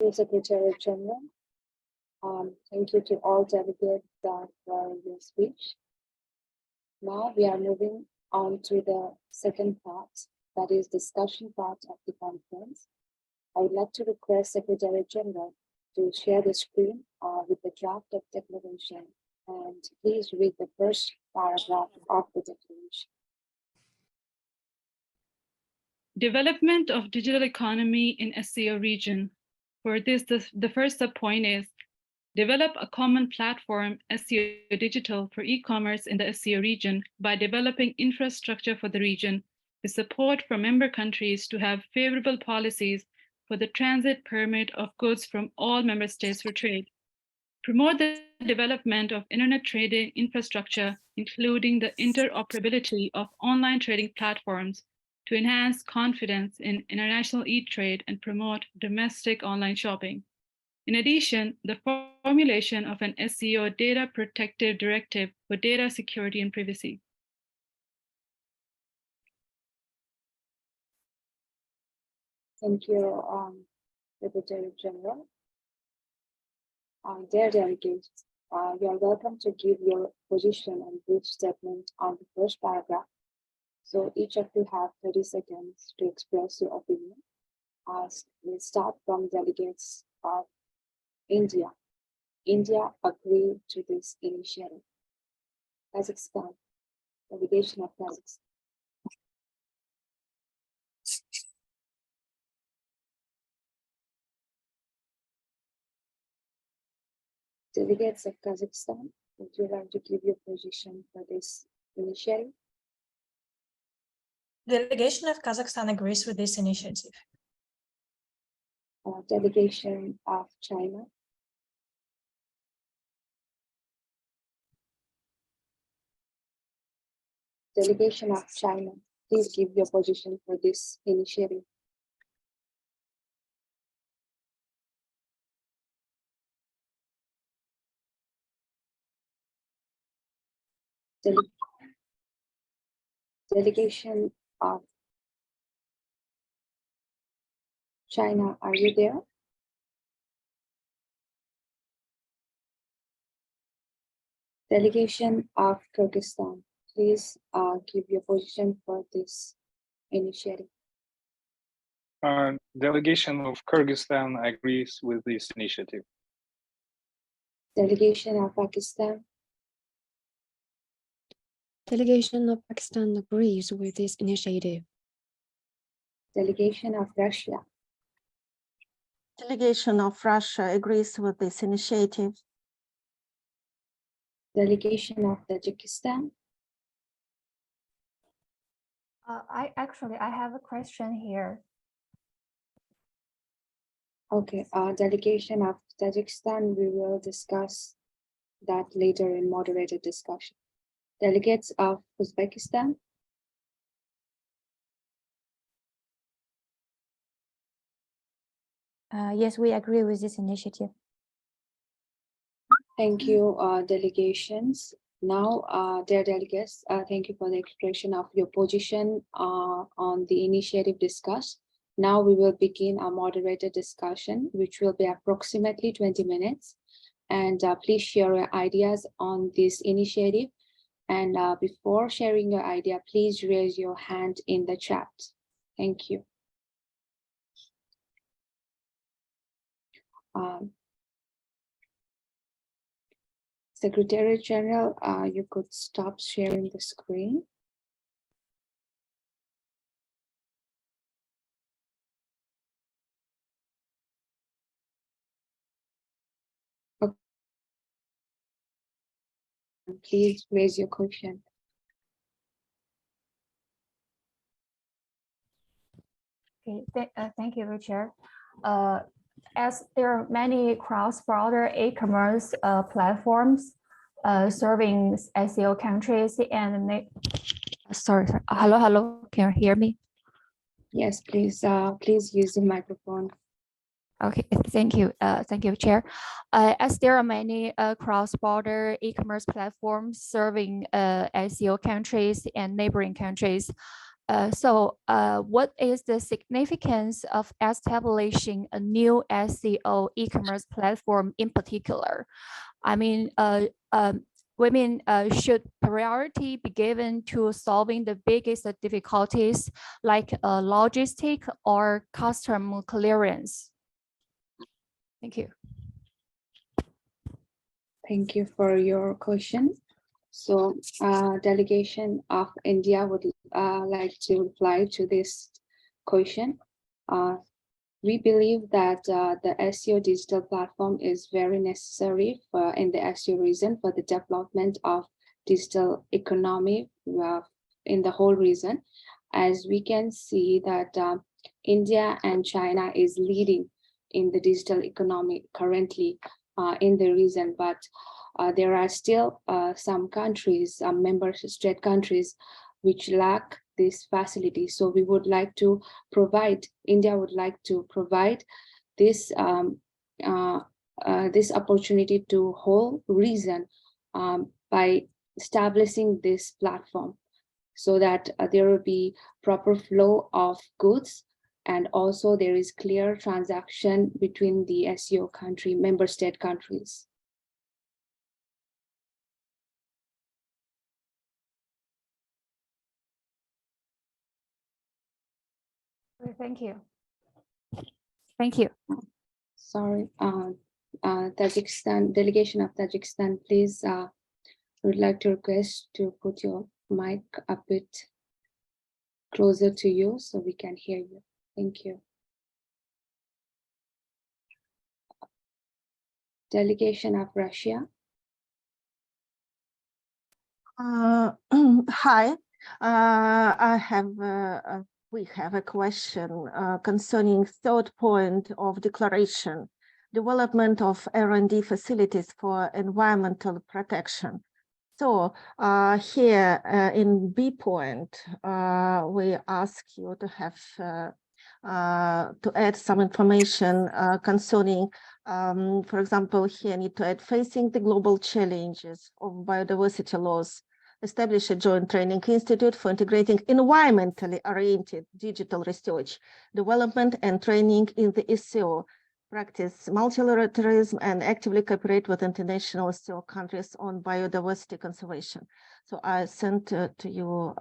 Secretariat General. Thank you to all delegates for your speech. Now we are moving on to the second part, that is discussion part of the conference. I would like to request Secretariat General to share the screen with the draft of declaration, and please read the first paragraph of the declaration. Development of digital economy in SCO region. For this, the first point is develop a common platform, SCO Digital, for e-commerce in the SCO region by developing infrastructure for the region with support from member countries to have favorable policies for the transit permit of goods from all member states for trade. Promote the development of internet trading infrastructure, including the interoperability of online trading platforms to enhance confidence in international e-trade and promote domestic online shopping. In addition, the formulation of an SCO data protective directive for data security and privacy. Thank you, Secretary General. Dear delegates, you are welcome to give your position and brief statement on the first paragraph. So each of you have 30 seconds to express your opinion. We'll start from delegates of India. India agreed to this initiative. Kazakhstan, delegation of Kazakhstan. Delegates of Kazakhstan, would you like to give your position for this initiative? Delegation of Kazakhstan agrees with this initiative. Delegation of China. Delegation of China, please give your position for this initiative. Delegation of China, are you there? Delegation of Kyrgyzstan, please give your position for this initiative. Delegation of Kyrgyzstan agrees with this initiative. Delegation of Pakistan. Delegation of Pakistan agrees with this initiative. Delegation of Russia. Delegation of Russia agrees with this initiative. Delegation of Tajikistan. I have a question here. Okay, delegation of Tajikistan, we will discuss that later in moderated discussion. Delegates of Uzbekistan. Yes, we agree with this initiative. Thank you, delegations. Now, dear delegates, thank you for the expression of your position on the initiative discussed. Now we will begin a moderated discussion, which will be approximately 20 minutes. And please share your ideas on this initiative. And before sharing your idea, please raise your hand in the chat. Thank you. Secretary General, you could stop sharing the screen. Okay. Please raise your question. Okay, thank you, Chair. As there are many cross-border e-commerce platforms serving SCO countries and sorry, hello, can you hear me? Yes, please use the microphone. Okay, thank you, Chair. As there are many cross-border e-commerce platforms serving SCO countries and neighboring countries, what is the significance of establishing a new SCO e-commerce platform in particular? I mean, should priority be given to solving the biggest difficulties like logistic or custom clearance? Thank you. Thank you for your question. So delegation of India would like to reply to this question. We believe that the SCO digital platform is very necessary in the SCO region for the development of digital economy in the whole region. As we can see that India and China is leading in the digital economy currently in the region, but there are still some countries, member state countries, which lack this facility. So we would like to provide, India would like to provide this this opportunity to whole region by establishing this platform, so that there will be proper flow of goods, and also there is clear transaction between the SCO country, member state countries. Thank you. Thank you. Sorry, Tajikistan, delegation of Tajikistan, please, I would like to request to put your mic a bit closer to you so we can hear you. Thank you. Delegation of Russia. Hi, we have a question concerning third point of declaration, development of R&D facilities for environmental protection. So here in B point, we ask you to have to add some information concerning, for example, here need to add facing the global challenges of biodiversity loss, establish a joint training institute for integrating environmentally oriented digital research, development and training in the SCO, practice multilateralism and actively cooperate with international SCO countries on biodiversity conservation. So I sent to you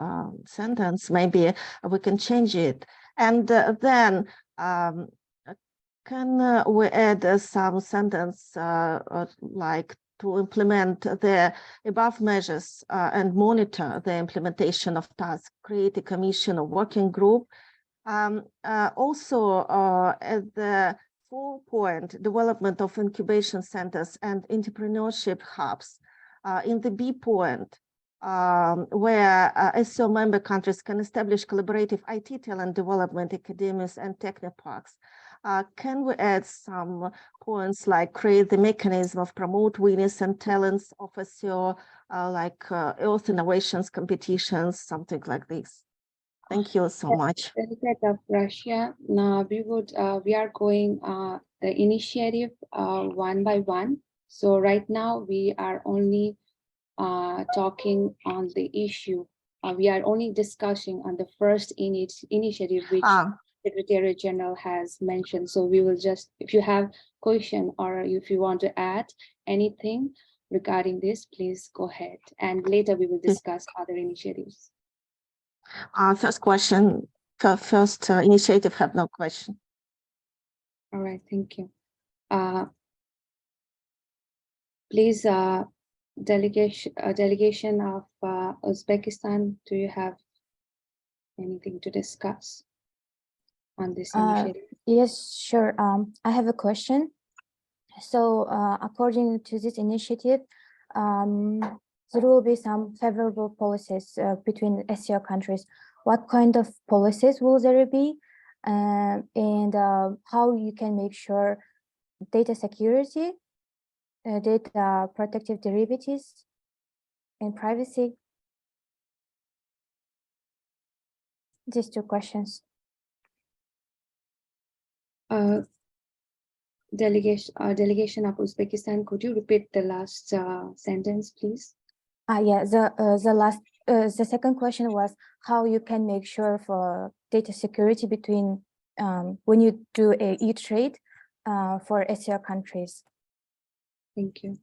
sentence, maybe we can change it. And then can we add some sentence like to implement the above measures and monitor the implementation of tasks, create a commission or working group. Also at the 4 point, development of incubation centers and entrepreneurship hubs. In the B point, where SCO member countries can establish collaborative IT talent development academies and technoparks. Can we add some points like create the mechanism of promote winners and talents of SCO, like Earth innovations competitions, something like this? Thank you so much. Delegate of Russia, now we are going the initiative one by one. So right now we are only talking on the issue. We are only discussing on the first initiative which Secretariat General has mentioned. So we will just, if you have question or if you want to add anything regarding this, please go ahead. And later we will discuss other initiatives. First question, first initiative have no question. All right, thank you. Please, delegation of Uzbekistan, do you have anything to discuss on this initiative? Yes, sure. I have a question. So according to this initiative, there will be some favorable policies between SCO countries. What kind of policies will there be? And how you can make sure data security, data protective derivatives, and privacy? These 2 questions. Delegation of Uzbekistan, could you repeat the last sentence, please? Yeah, the last the second question was how you can make sure for data security between when you do a e-trade for SCO countries. Thank you.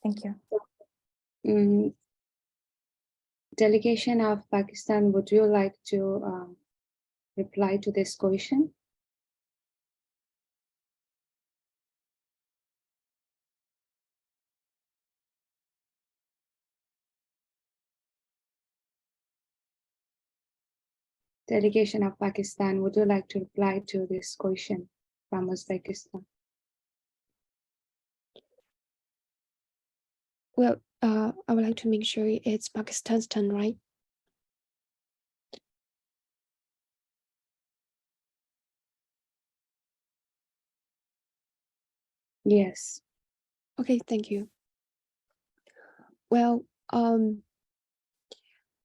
Thank you. Delegation of Pakistan, would you like to reply to this question? Delegation of Pakistan, would you like to reply to this question from Uzbekistan? Well, I would like to make sure it's Pakistan's turn, right? Yes. Okay, thank you. Well,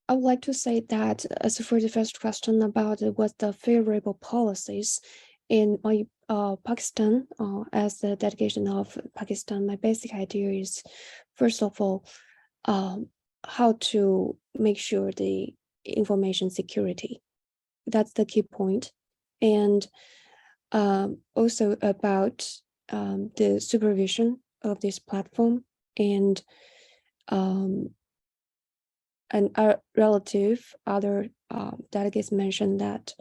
I would like to say that as for the first question about what the favorable policies in my Pakistan, as the delegation of Pakistan, my basic idea is, first of all, how to make sure the information security. That's the key point. And also about the supervision of this platform and our relative other delegates mentioned that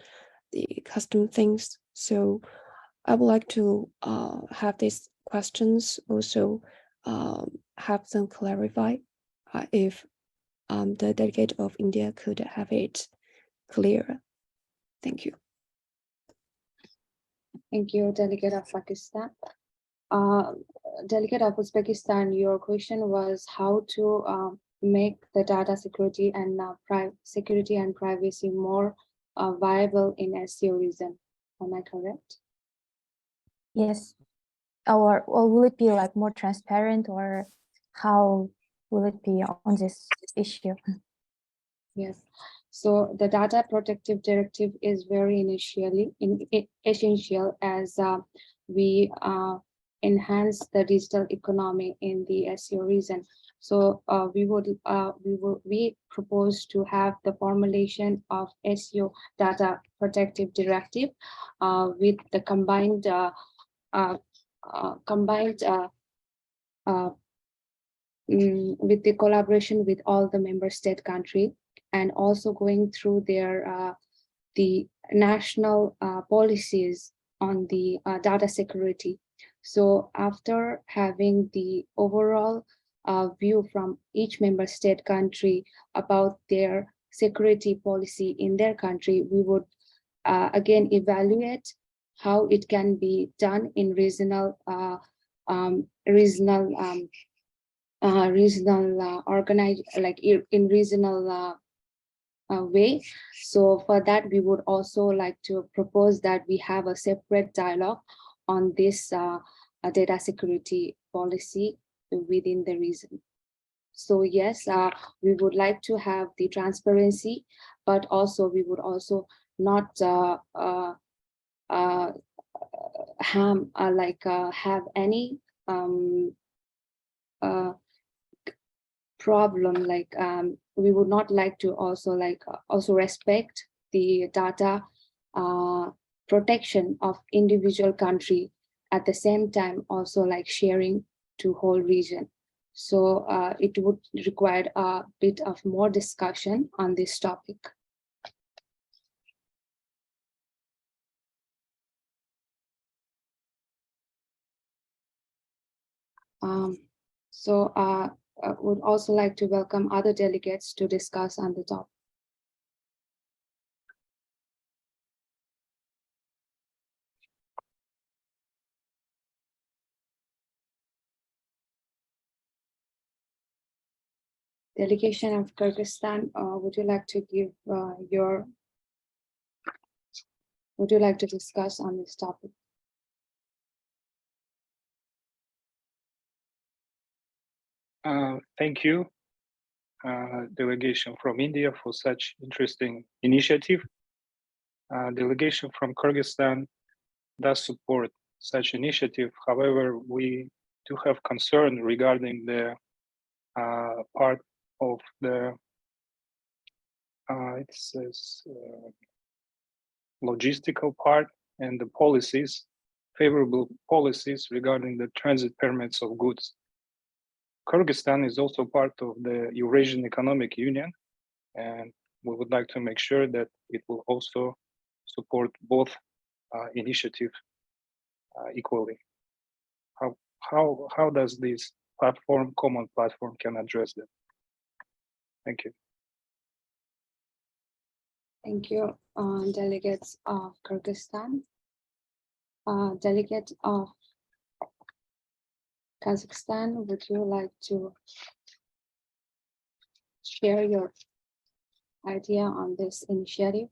the custom things. So I would like to have these questions also have them clarified if the delegate of India could have it clear. Thank you. Thank you, Delegate of Pakistan. Delegate of Uzbekistan, your question was how to make the data security and security and privacy more viable in SCO region. Am I correct? Yes. Or will it be like more transparent, or how will it be on this issue? Yes. So the Data Protective Directive is very essential as we enhance the digital economy in the SCO region. So we propose to have the formulation of SCO Data Protective Directive with the combined with the collaboration with all the member state country, and also going through their the national policies on the data security. So after having the overall view from each member state country about their security policy in their country, we would again evaluate how it can be done in regional organized, like in regional way. So for that, we would also like to propose that we have a separate dialogue on this data security policy within the region. So yes, we would like to have the transparency, but also we would also not have any problem, like we would not like to also respect the data protection of individual country, at the same time also like sharing to whole region. So it would require a bit of more discussion on this topic. I would also like to welcome other delegates to discuss on the topic. Delegation of Kyrgyzstan, would you like to give would you like to discuss on this topic? Thank you, delegation from India, for such interesting initiative. Delegation from Kyrgyzstan does support such initiative. However, we do have concern regarding the part of the It says logistical part and the policies, favorable policies regarding the transit permits of goods. Kyrgyzstan is also part of the Eurasian Economic Union, and we would like to make sure that it will also support both initiatives equally. How does this platform, common platform, can address that? Thank you. Thank you, delegates of Kyrgyzstan. Delegate of Kazakhstan, would you like to share your idea on this initiative?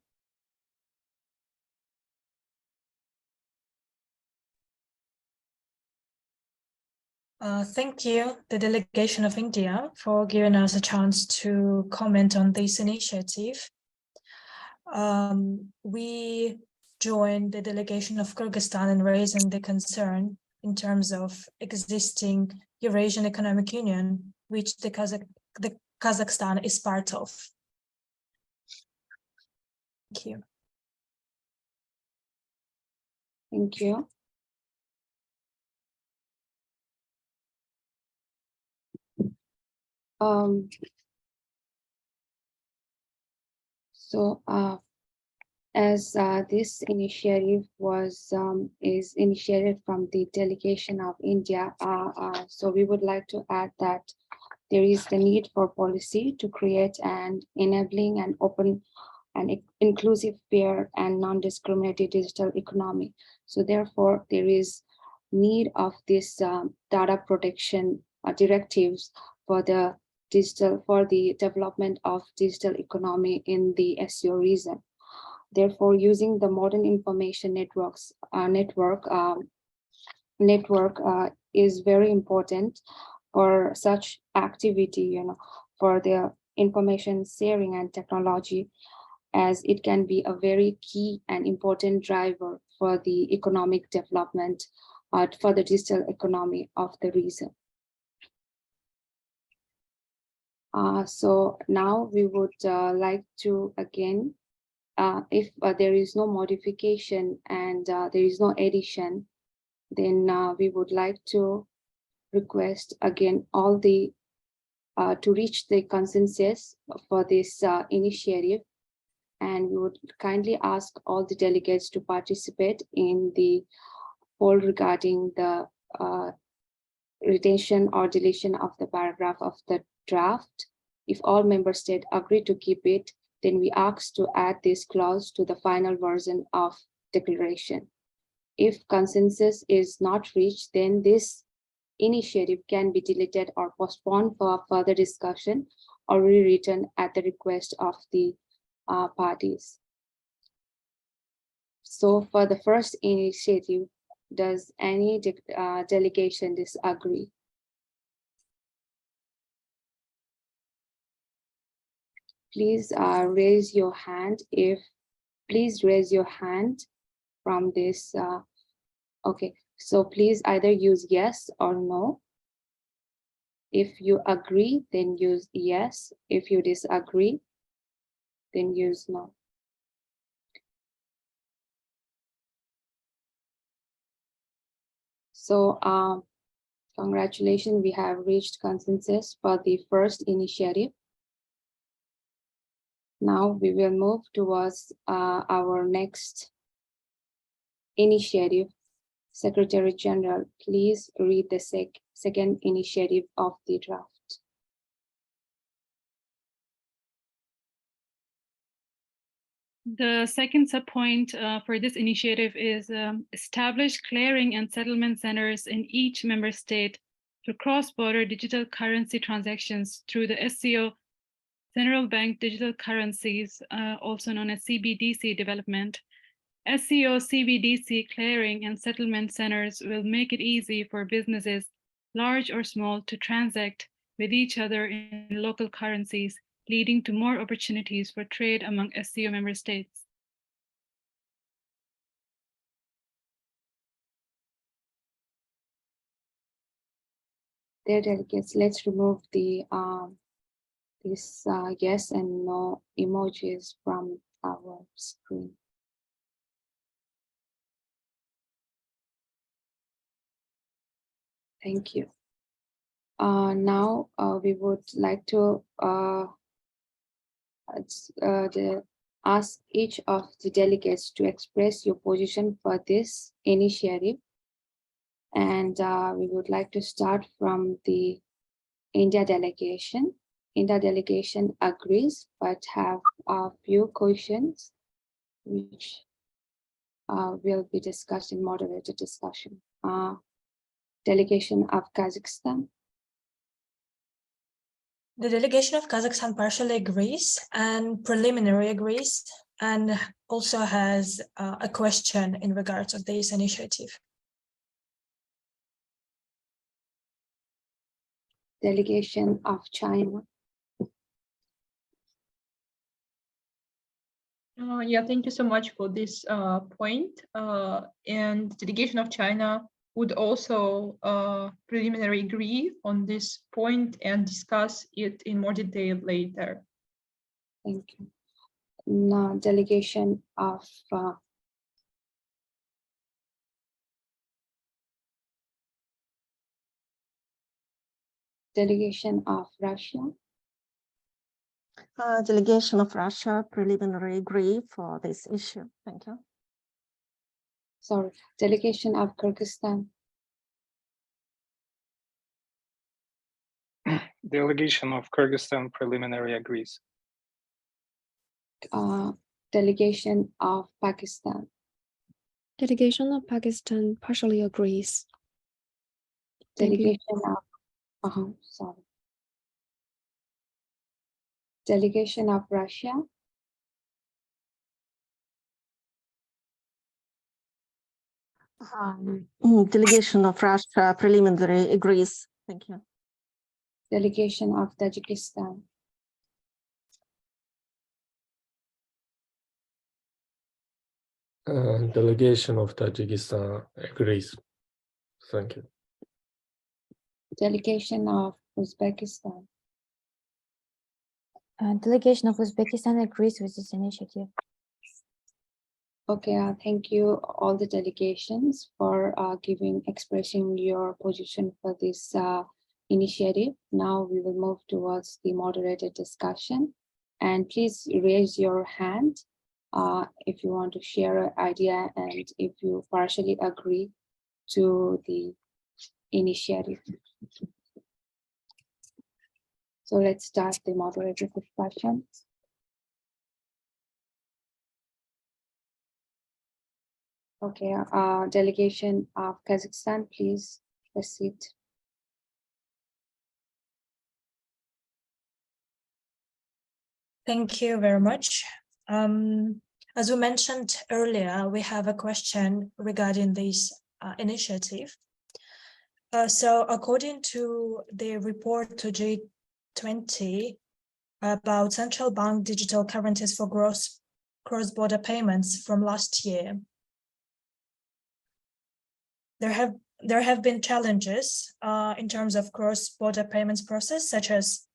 Thank you, the delegation of India, for giving us a chance to comment on this initiative. We joined the delegation of Kyrgyzstan in raising the concern in terms of existing Eurasian Economic Union, which the Kazakhstan is part of. Thank you. Thank you. As this initiative is initiated from the delegation of India, so we would like to add that there is the need for policy to create an enabling and open and inclusive, fair and non-discriminatory digital economy. So therefore, there is need of this data protection directives for the development of digital economy in the SCO region. Therefore, using the modern information network is very important for such activity, for the information sharing and technology, as it can be a very key and important driver for the economic development, for the digital economy of the region. So now we would like to again, if there is no modification and there is no addition, then we would like to request again all the to reach the consensus for this initiative, and we would kindly ask all the delegates to participate in the poll regarding the retention or deletion of the paragraph of the draft. If all member states agree to keep it, then we ask to add this clause to the final version of declaration. If consensus is not reached, then this initiative can be deleted or postponed for further discussion or rewritten at the request of the parties. So for the first initiative, does any delegation disagree? Please raise your hand please raise your hand from this. Okay, so please either use yes or no. If you agree, then use yes. If you disagree, then use no. So congratulations, we have reached consensus for the first initiative. Now we will move towards our next initiative. Secretary General, please read the second initiative of the draft. The second subpoint for this initiative is establish clearing and settlement centers in each member state for cross-border digital currency transactions through the SCO Central Bank Digital Currencies, also known as CBDC development. SCO CBDC clearing and settlement centers will make it easy for businesses, large or small, to transact with each other in local currencies, leading to more opportunities for trade among SCO member states. Dear delegates, let's remove the these yes and no emojis from our screen. Thank you. Now we would like to ask each of the delegates to express your position for this initiative. And we would like to start from the India delegation. India delegation agrees, but have a few questions which will be discussed in moderated discussion. Delegation of Kazakhstan. The delegation of Kazakhstan partially agrees and preliminary agrees, and also has a question in regards of this initiative. Delegation of China. Yeah, thank you so much for this point. And delegation of China would also preliminary agree on this point and discuss it in more detail later. Thank you. Now, delegation of Russia. Delegation of Russia preliminary agree for this issue. Thank you. Sorry, delegation of Kyrgyzstan. Delegation of Kyrgyzstan preliminary agrees. Delegation of Pakistan. Delegation of Pakistan partially agrees. Delegation of sorry. Delegation of Russia. Delegation of Russia preliminary agrees. Thank you. Delegation of Tajikistan. Delegation of Tajikistan agrees. Thank you. Delegation of Uzbekistan. Delegation of Uzbekistan agrees with this initiative. Okay, thank you all the delegations for expressing your position for this initiative. Now we will move towards the moderated discussion, and please raise your hand if you want to share an idea and if you partially agree to the initiative. So let's start the moderated discussion. Okay, delegation of Kazakhstan, please proceed. Thank you very much. As we mentioned earlier, we have a question regarding this initiative. So according to the report to G20 about central bank digital currencies for cross-border payments from last year, there have been challenges in terms of cross-border payments process, such as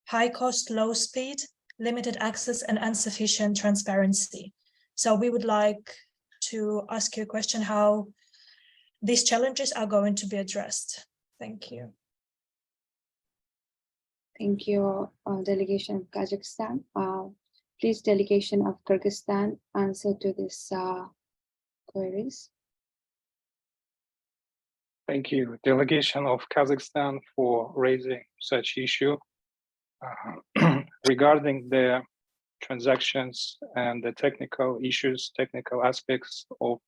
high cost, low speed, limited access, and insufficient transparency. So we would like to ask you a question how these challenges are going to be addressed. Thank you. Thank you, delegation of Kazakhstan. Please, delegation of Kyrgyzstan, answer to these queries. Thank you, delegation of Kazakhstan, for raising such issue. Regarding the transactions and the technical issues, technical aspects of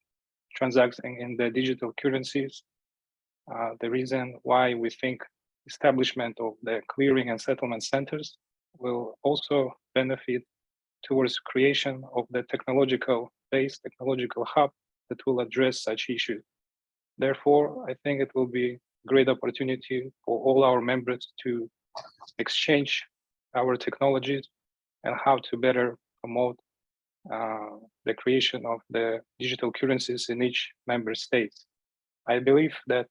transacting in the digital currencies, the reason why we think establishment of the clearing and settlement centers will also benefit towards creation of the technological hub that will address such issues. Therefore, I think it will be a great opportunity for all our members to exchange our technologies and how to better promote the creation of the digital currencies in each member state. I believe that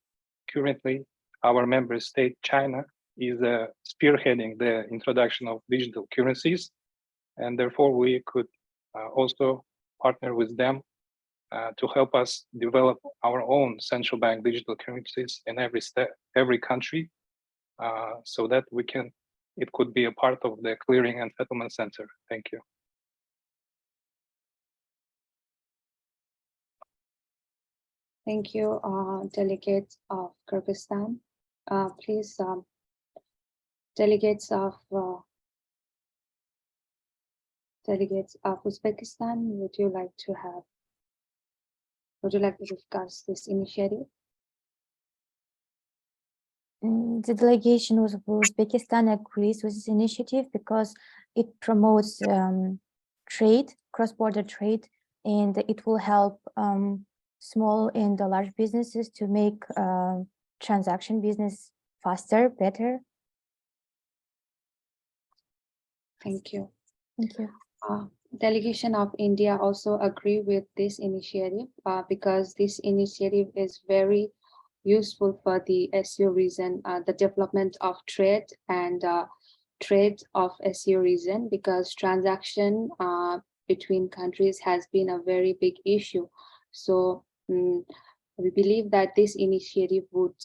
currently our member state, China, is spearheading the introduction of digital currencies, and therefore we could also partner with them to help us develop our own central bank digital currencies in every country, so that it could be a part of the clearing and settlement center. Thank you. Thank you, delegates of Kyrgyzstan. Please, delegates of Uzbekistan, would you like to discuss this initiative? The delegation of Uzbekistan agrees with this initiative because it promotes trade, cross-border trade, and it will help small and large businesses to make transaction business faster, better. Thank you. Thank you. Delegation of India also agree with this initiative because this initiative is very useful for the SCO region, the development of trade and trade of SCO region, because transaction between countries has been a very big issue. So we believe that this initiative would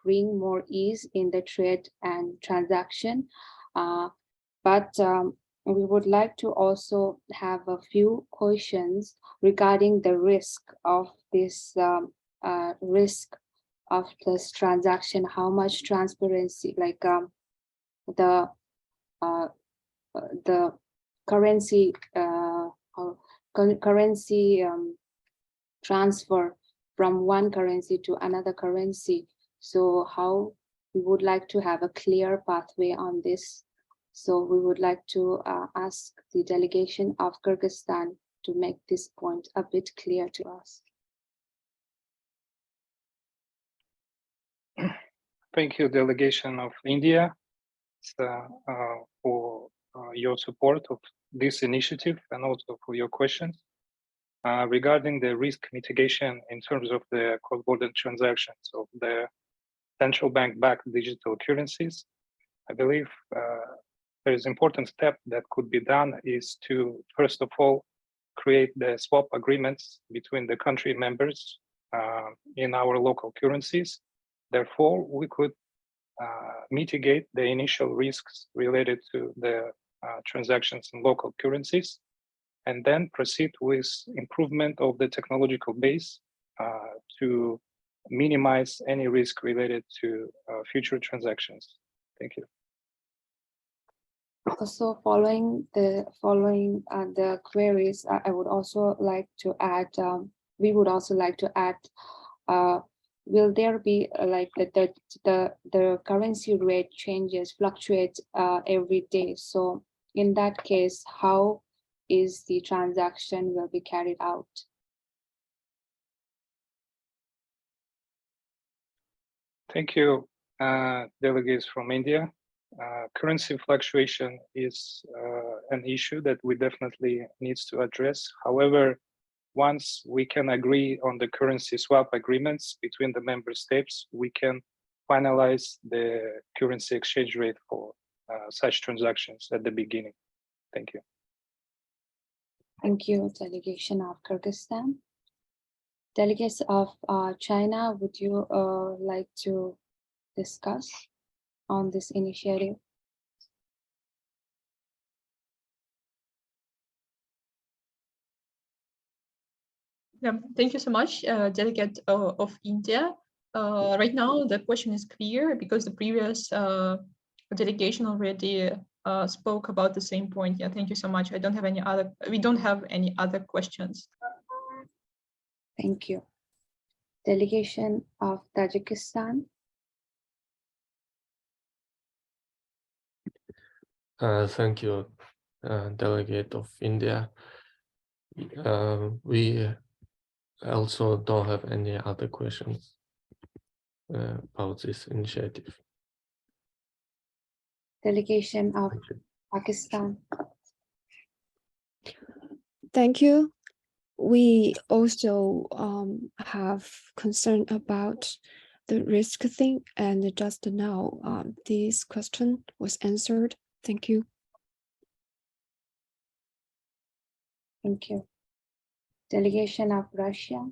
bring more ease in the trade and transaction. But we would like to also have a few questions regarding the risk of this transaction. How much transparency, like the currency transfer from one currency to another currency. So how we would like to have a clear pathway on this. So we would like to ask the delegation of Kyrgyzstan to make this point a bit clear to us. Thank you, delegation of India, for your support of this initiative and also for your questions. Regarding the risk mitigation in terms of the cross-border transactions of the central bank-backed digital currencies, I believe there is an important step that could be done is to, first of all, create the swap agreements between the country members in our local currencies. Therefore, we could mitigate the initial risks related to the transactions in local currencies, and then proceed with improvement of the technological base to minimize any risk related to future transactions. Thank you. Also, following the queries, I would also like to add. We would also like to add. Will there be like the currency rate changes, fluctuate every day? So in that case, how is the transaction will be carried out? Thank you, delegates from India. Currency fluctuation is an issue that we definitely needs to address. However, once we can agree on the currency swap agreements between the member states, we can finalize the currency exchange rate for such transactions at the beginning. Thank you. Thank you, delegation of Kyrgyzstan. Delegates of China, would you like to discuss on this initiative? Yeah, thank you so much, delegate of India. Right now, the question is clear because the previous delegation already spoke about the same point. Yeah, thank you so much. We don't have any other questions. Thank you. Delegation of Tajikistan. Thank you, delegate of India. We also don't have any other questions about this initiative. Delegation of Pakistan. Thank you. We also have concern about the risk thing, and just now this question was answered. Thank you. Thank you. Delegation of Russia.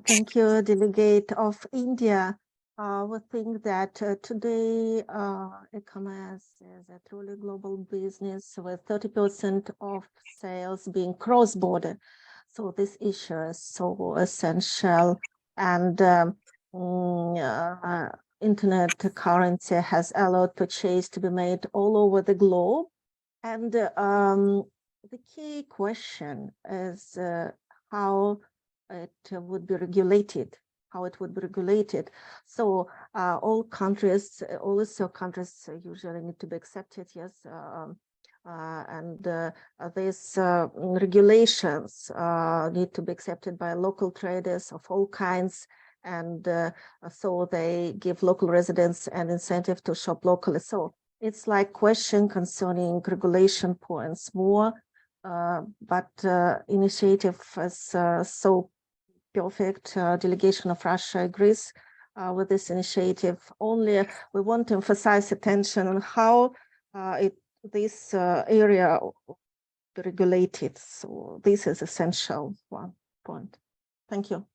Thank you, Delegate of India. We think that today e-commerce is a truly global business with 30% of sales being cross-border. So this issue is so essential, and internet currency has allowed purchase to be made all over the globe. And the key question is how it would be regulated. So all countries, also countries usually need to be accepted, yes. These regulations need to be accepted by local traders of all kinds, and so they give local residents an incentive to shop locally. So it's like question concerning regulation points more, but initiative is so perfect. Delegation of Russia agrees with this initiative. Only we want to emphasize attention on how this area be regulated. So this is essential one point. Thank you.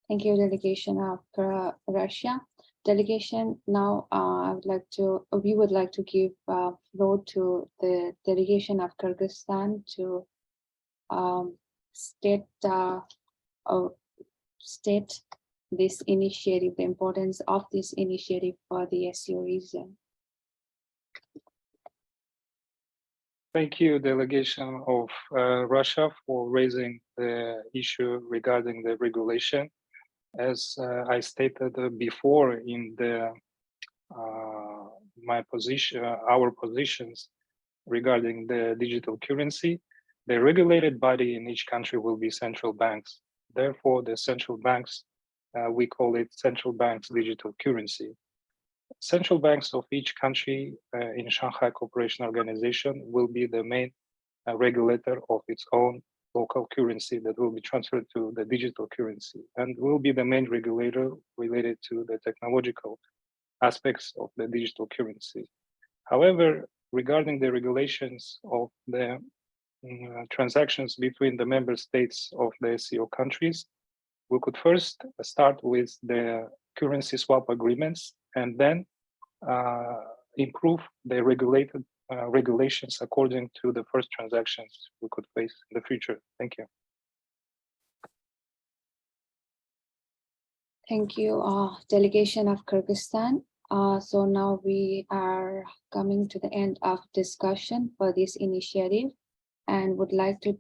Thank you, Delegation of Russia. Delegation, now we would like to give floor to the Delegation of Kyrgyzstan to state this initiative, the importance of this initiative for the SCO region. Thank you, Delegation of Russia, for raising the issue regarding the regulation. As I stated before in our positions regarding the digital currency, the regulated body in each country will be central banks. Therefore, the central banks, we call it central banks digital currency. Central banks of each country in Shanghai Cooperation Organization will be the main regulator of its own local currency that will be transferred to the digital currency, and will be the main regulator related to the technological aspects of the digital currency. However, regarding the regulations of the transactions between the member states of the SCO countries, we could first start with the currency swap agreements and then improve the regulations according to the first transactions we could face in the future. Thank you. Thank you, Delegation of Kyrgyzstan. So now we are coming to the end of discussion for this initiative, and would like to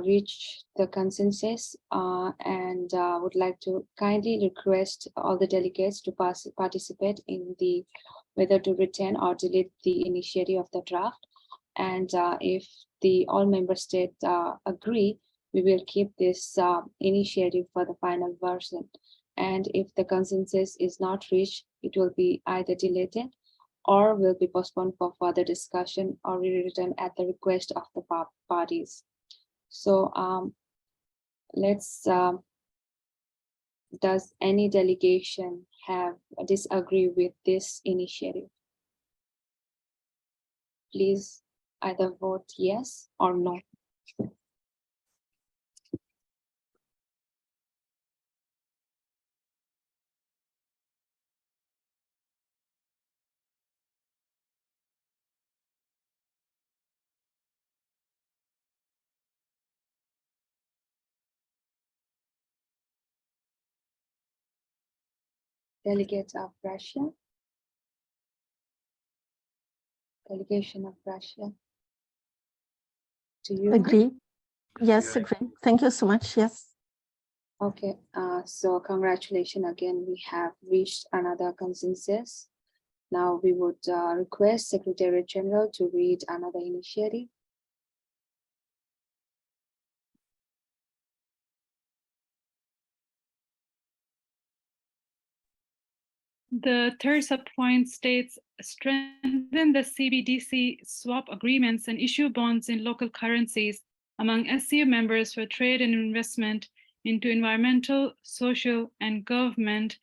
reach the consensus and would like to kindly request all the delegates to participate in the whether to retain or delete the initiative of the draft. And if all member states agree, we will keep this initiative for the final version. And if the consensus is not reached, it will be either deleted or will be postponed for further discussion or rewritten at the request of the parties. So does any delegation disagree with this initiative? Please either vote yes or no. Delegates of Russia. Delegation of Russia. Do you agree? Yes, agree. Thank you so much. Yes. Okay, so congratulations again. We have reached another consensus. Now we would request Secretary General to read another initiative. The third subpoint states, strengthen the CBDC swap agreements and issue bonds in local currencies among SCO members for trade and investment into environmental, social, and government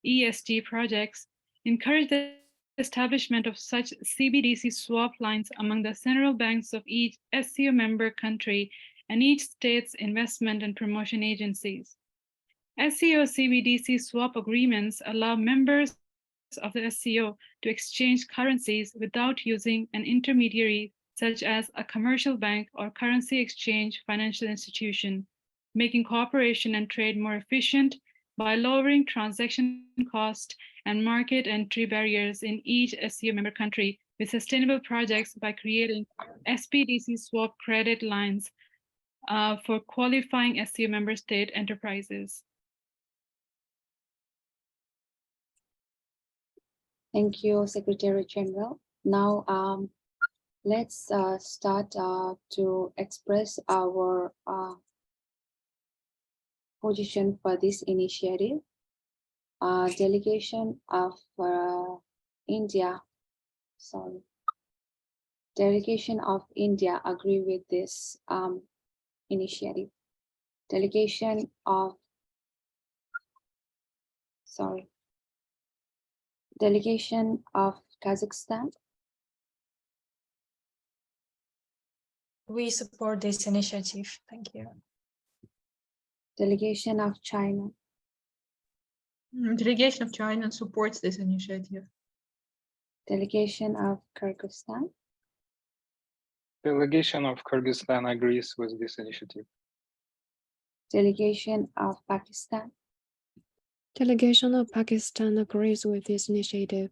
ESG projects. Encourage the establishment of such CBDC swap lines among the central banks of each SCO member country and each state's investment and promotion agencies. SCO CBDC swap agreements allow members of the SCO to exchange currencies without using an intermediary such as a commercial bank or currency exchange financial institution, making cooperation and trade more efficient by lowering transaction cost and market entry barriers in each SCO member country with sustainable projects by creating SPDC swap credit lines for qualifying SCO member state enterprises. Thank you, Secretary General. Now, let's start to express our position for this initiative. Delegation of India agree with this initiative. Delegation of Kazakhstan. We support this initiative. Thank you. Delegation of China. Delegation of China supports this initiative. Delegation of Kyrgyzstan. Delegation of Kyrgyzstan agrees with this initiative. Delegation of Pakistan. Delegation of Pakistan agrees with this initiative.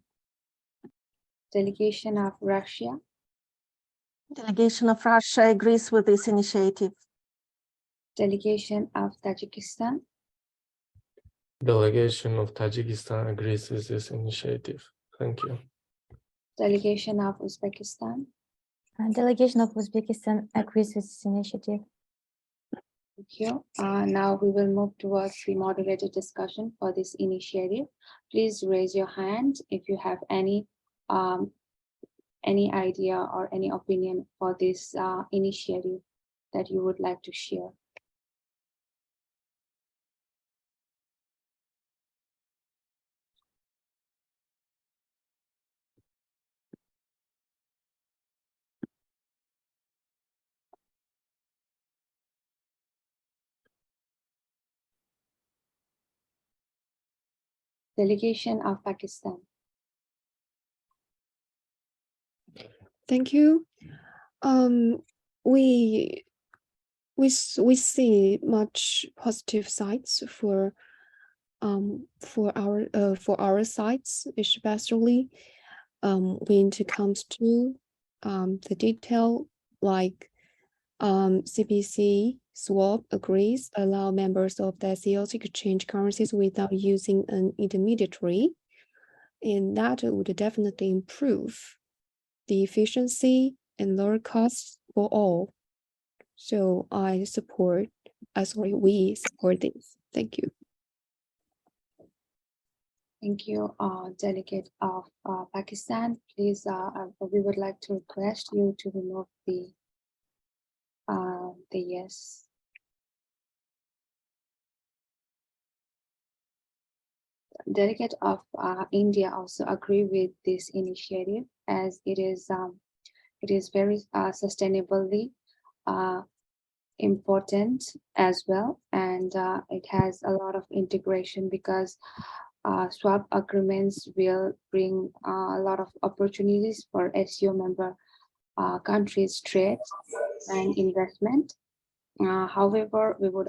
Delegation of Russia. Delegation of Russia agrees with this initiative. Delegation of Tajikistan. Delegation of Tajikistan agrees with this initiative. Thank you. Delegation of Uzbekistan. Delegation of Uzbekistan agrees with this initiative. Thank you. Now we will move towards the moderated discussion for this initiative. Please raise your hand if you have any idea or any opinion for this initiative that you would like to share. Delegation of Pakistan. Thank you. We see much positive sides for our sites, especially when it comes to the detail like CBC swap agrees allow members of the SCO to exchange currencies without using an intermediary, and that would definitely improve the efficiency and lower costs for all. So we support this. Thank you. Thank you, Delegate of Pakistan. Please, we would like to request you to remove the yes. Delegate of India also agree with this initiative as it is very sustainably important as well, and it has a lot of integration because swap agreements will bring a lot of opportunities for SCO member countries' trade and investment. However, we would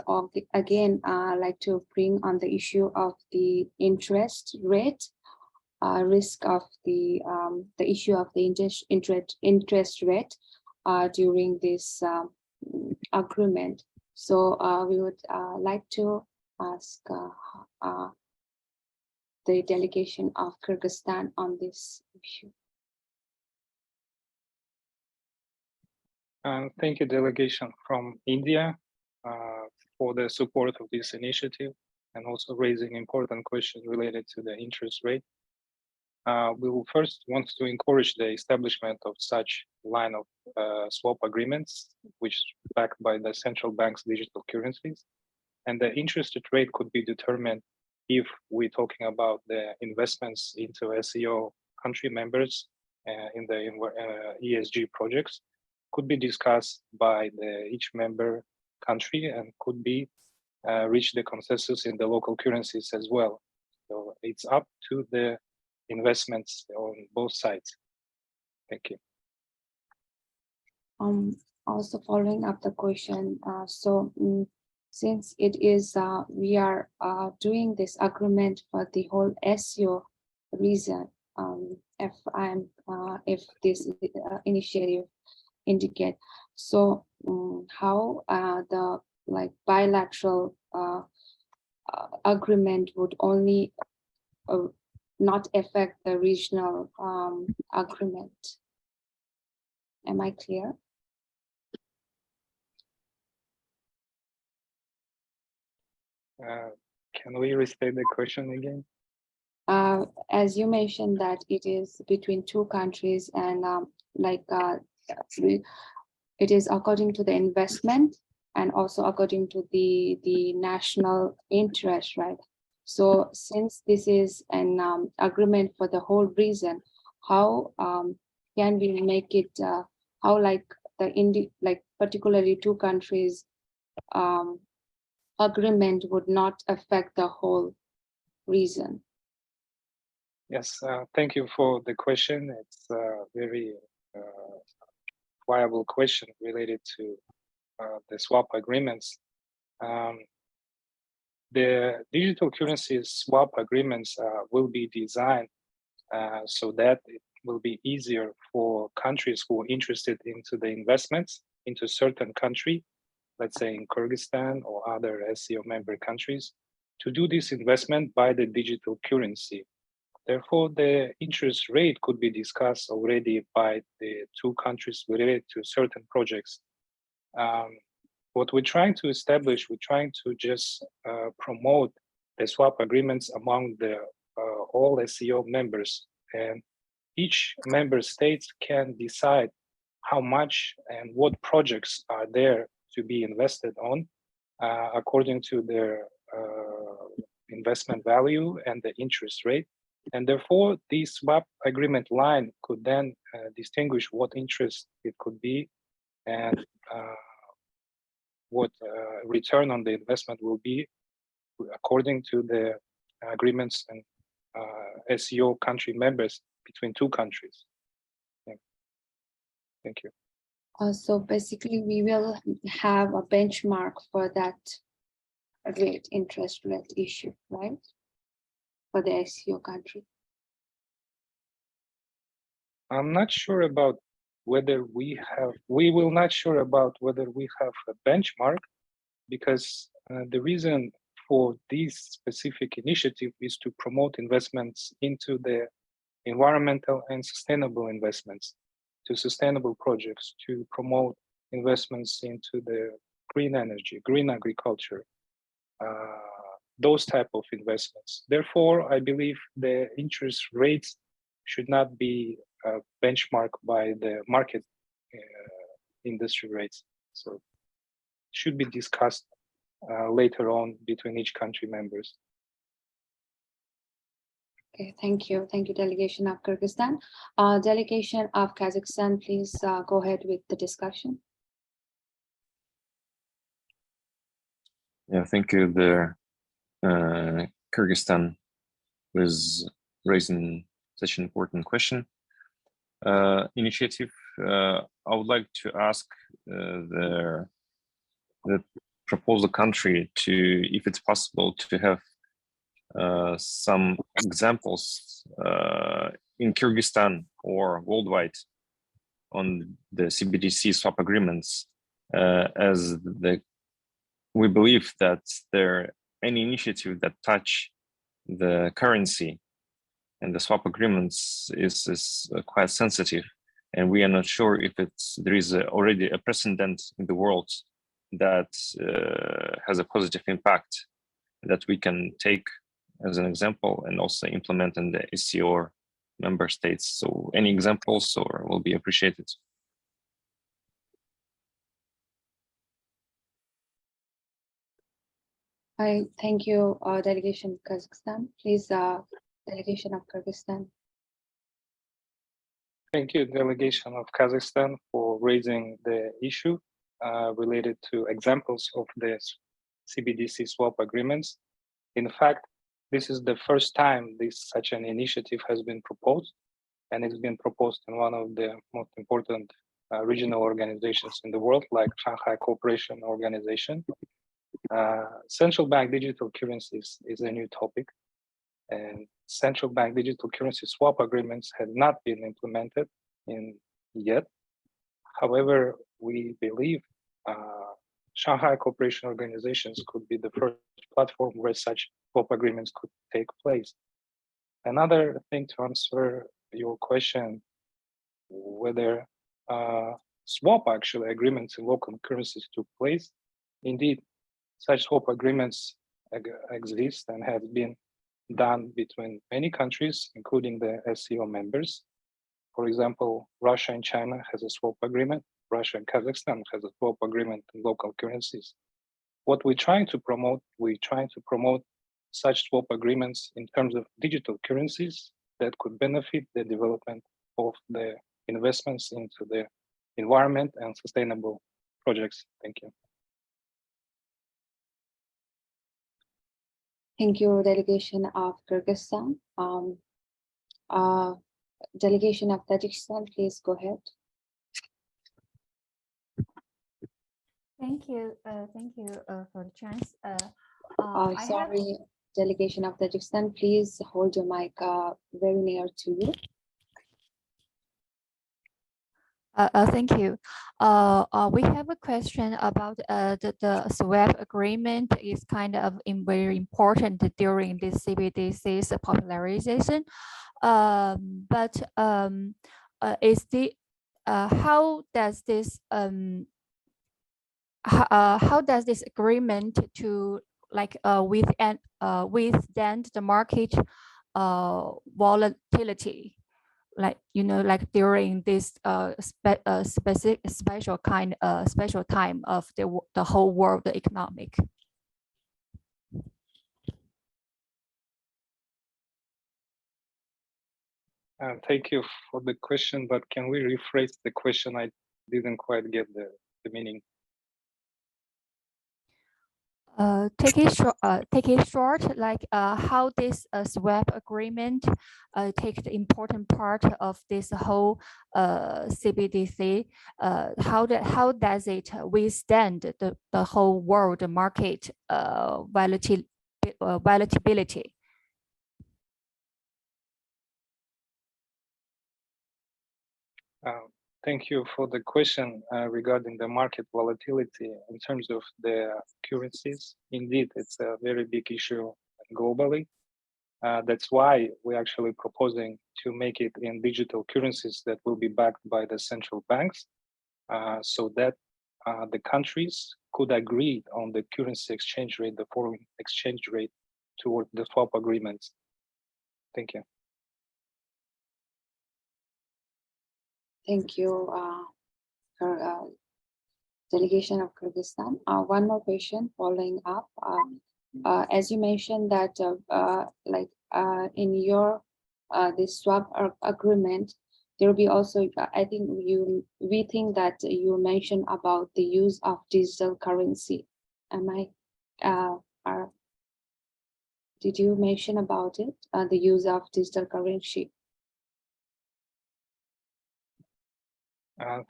again like to bring on the issue of the interest rate, risk of the issue of the interest rate during this agreement. So we would like to ask the delegation of Kyrgyzstan on this issue. Thank you, delegation from India, for the support of this initiative and also raising important questions related to the interest rate. we will first want to encourage the establishment of such line of swap agreements, which is backed by the central bank's digital currencies. And the interest rate could be determined if we're talking about the investments into SCO country members in the ESG projects, could be discussed by each member country and could be reach the consensus in the local currencies as well. So it's up to the investments on both sides. Thank you. Also following up the question, since it is we are doing this agreement for the whole SCO region, if this initiative indicate, so how the bilateral agreement would only not affect the regional agreement. Am I clear? Can we restate the question again? As you mentioned that it is between two countries and it is according to the investment and also according to the national interest, right? So since this is an agreement for the whole region, how can we make it, how particularly two countries agreement would not affect the whole region? Yes, thank you for the question. It's a very viable question related to the swap agreements. The digital currency swap agreements will be designed so that it will be easier for countries who are interested into the investments into certain country, let's say in Kyrgyzstan or other SCO member countries, to do this investment by the digital currency. Therefore, the interest rate could be discussed already by the two countries related to certain projects. What we're trying to establish, we're trying to just promote the swap agreements among the all SCO members, and each member state can decide how much and what projects are there to be invested on according to their investment value and the interest rate. And therefore, the swap agreement line could then distinguish what interest it could be and what return on the investment will be according to the agreements and SCO country members between two countries. Yeah. Thank you. So basically, we will have a benchmark for that rate, interest rate issue, right? For the SCO country. I'm not sure about whether we will not sure about whether we have a benchmark, because the reason for this specific initiative is to promote investments into the environmental and sustainable investments, to sustainable projects, to promote investments into the green energy, green agriculture, those type of investments. Therefore, I believe the interest rates should not be benchmarked by the market industry rates. So it should be discussed later on between each country members. Okay, thank you. Thank you, delegation of Kyrgyzstan. Delegation of Kazakhstan, please go ahead with the discussion. Yeah, thank you. The Kyrgyzstan was raising such an important question. Initiative. I would like to ask the proposal country to, if it's possible, to have some examples in Kyrgyzstan or worldwide on the CBDC swap agreements, as we believe that any initiative that touch the currency and the swap agreements is quite sensitive, and we are not sure if there is already a precedent in the world that has a positive impact that we can take as an example and also implement in the SCO member states. So any examples or will be appreciated. I thank you, delegation of Kazakhstan. Please, delegation of Kyrgyzstan. Thank you, delegation of Kazakhstan, for raising the issue related to examples of the CBDC swap agreements. In fact, this is the first time such an initiative has been proposed, and it's been proposed in one of the most important regional organizations in the world, like Shanghai Cooperation Organization. Central bank digital currencies is a new topic, and central bank digital currency swap agreements had not been implemented yet. However, we believe Shanghai Cooperation Organizations could be the first platform where such swap agreements could take place. Another thing to answer your question, whether swap actually agreements in local currencies took place. Indeed, such swap agreements exist and have been done between many countries, including the SCO members. For example, Russia and China has a swap agreement. Russia and Kazakhstan has a swap agreement in local currencies. What we're trying to promote, such swap agreements in terms of digital currencies that could benefit the development of the investments into the environment and sustainable projects. Thank you. Thank you, delegation of Kyrgyzstan. Delegation of Tajikistan, please go ahead. Thank you for the chance. Sorry, delegation of Tajikistan, please hold your mic very near to you. Thank you. We have a question about the swap agreement is kind of very important during this CBDC's popularization. But is the how does this agreement to like withstand the market volatility? Like, you know, like during this special time of the whole world economic. Thank you for the question, but can we rephrase the question? I didn't quite get the meaning. Take it short, like how this swap agreement take the important part of this whole CBDC. How does it withstand the whole world market volatility? Thank you for the question regarding the market volatility in terms of the currencies. Indeed, it's a very big issue globally. That's why we're actually proposing to make it in digital currencies that will be backed by the central banks, so that the countries could agree on the currency exchange rate, the foreign exchange rate toward the swap agreements. Thank you. Thank you, delegation of Kyrgyzstan. One more question following up. As you mentioned that in your this swap agreement, there will be also, I think we think that you mentioned about the use of digital currency. Did you mention about it, the use of digital currency?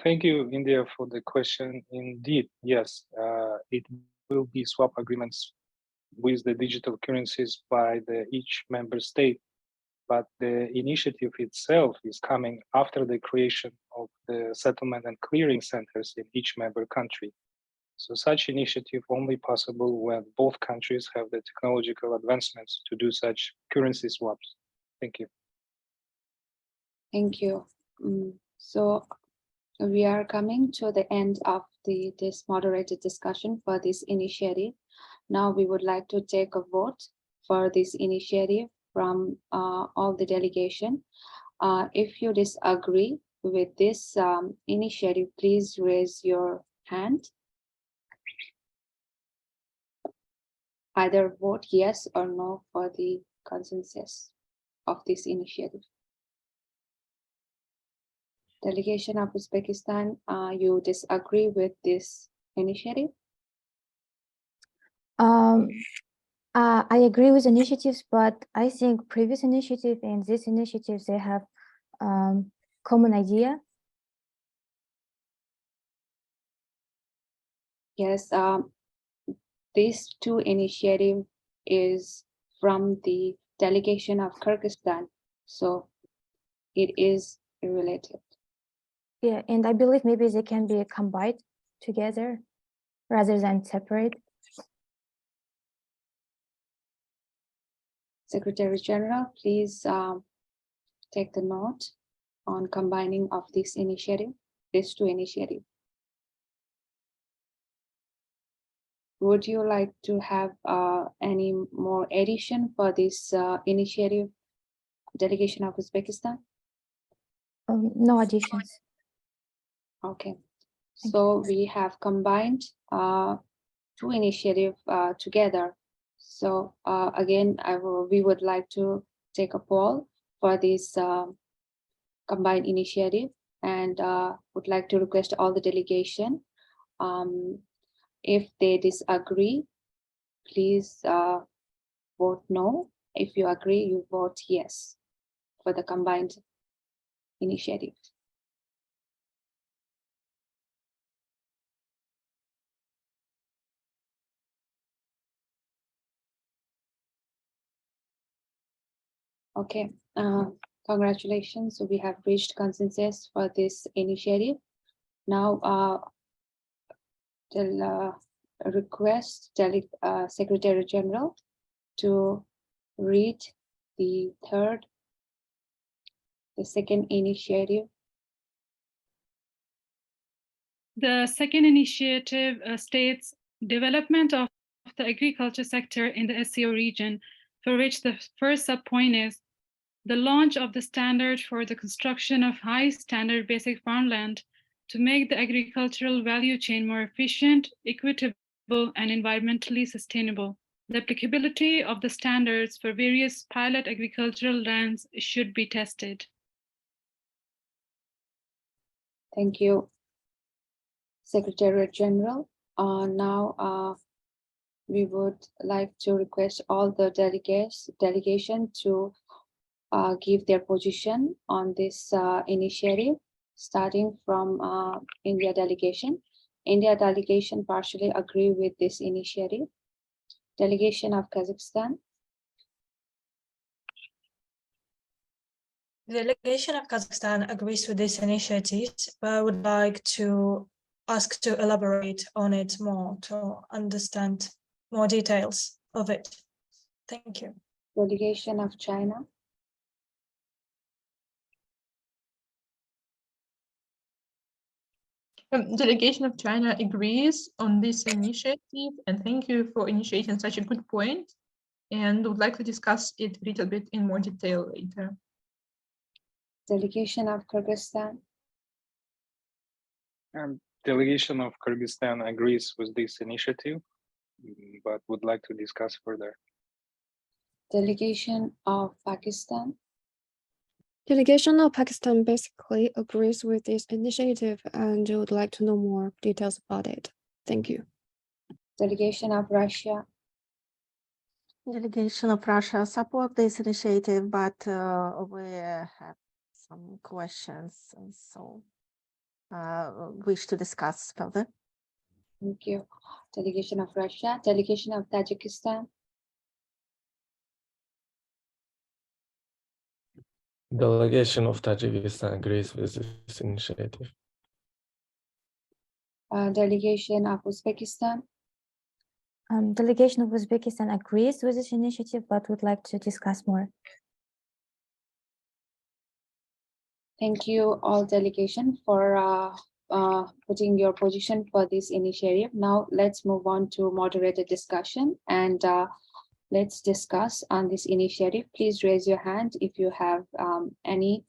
Thank you, India, for the question. Indeed, yes, it will be swap agreements with the digital currencies by each member state, but the initiative itself is coming after the creation of the settlement and clearing centers in each member country. So such initiative only possible when both countries have the technological advancements to do such currency swaps. Thank you. Thank you. So we are coming to the end of this moderated discussion for this initiative. Now we would like to take a vote for this initiative from all the delegation. If you disagree with this initiative, please raise your hand. Either vote yes or no for the consensus of this initiative. Delegation of Uzbekistan, you disagree with this initiative? I agree with initiatives, but I think previous initiative and this initiative, they have common idea. Yes, these two initiatives is from the delegation of Kyrgyzstan, so it is related. Yeah, and I believe maybe they can be combined together rather than separate. Secretary General, please take the note on combining of this initiative, these two initiatives. Would you like to have any more addition for this initiative, delegation of Uzbekistan? No additions. Okay, so we have combined two initiatives together. So again, we would like to take a poll for this combined initiative, and would like to request all the delegation. If they disagree, please vote no. If you agree, you vote yes for the combined initiative. Okay, congratulations. So we have reached consensus for this initiative. Now, the request Secretary General to read the second initiative. The second initiative states development of the agriculture sector in the SCO region, for which the first subpoint is the launch of the standard for the construction of high standard basic farmland to make the agricultural value chain more efficient, equitable, and environmentally sustainable. The applicability of the standards for various pilot agricultural lands should be tested. Thank you, Secretary General. Now we would like to request all the delegation to give their position on this initiative, starting from India delegation. India delegation partially agree with this initiative. Delegation of Kazakhstan. The delegation of Kazakhstan agrees with this initiative, but I would like to ask to elaborate on it more to understand more details of it. Thank you. Delegation of China. Delegation of China agrees on this initiative, and thank you for initiating such a good point, and would like to discuss it a little bit in more detail later. Delegation of Kyrgyzstan. Delegation of Kyrgyzstan agrees with this initiative, but would like to discuss further. Delegation of Pakistan. Delegation of Pakistan basically agrees with this initiative and would like to know more details about it. Thank you. Delegation of Russia. Delegation of Russia support this initiative, but we have some questions, and so wish to discuss further. Thank you. Delegation of Russia. Delegation of Tajikistan. Delegation of Tajikistan agrees with this initiative. Delegation of Uzbekistan. Delegation of Uzbekistan agrees with this initiative, but would like to discuss more. Thank you all delegation for putting your position for this initiative. Now let's move on to moderated discussion, and let's discuss on this initiative. Please raise your hand if you have any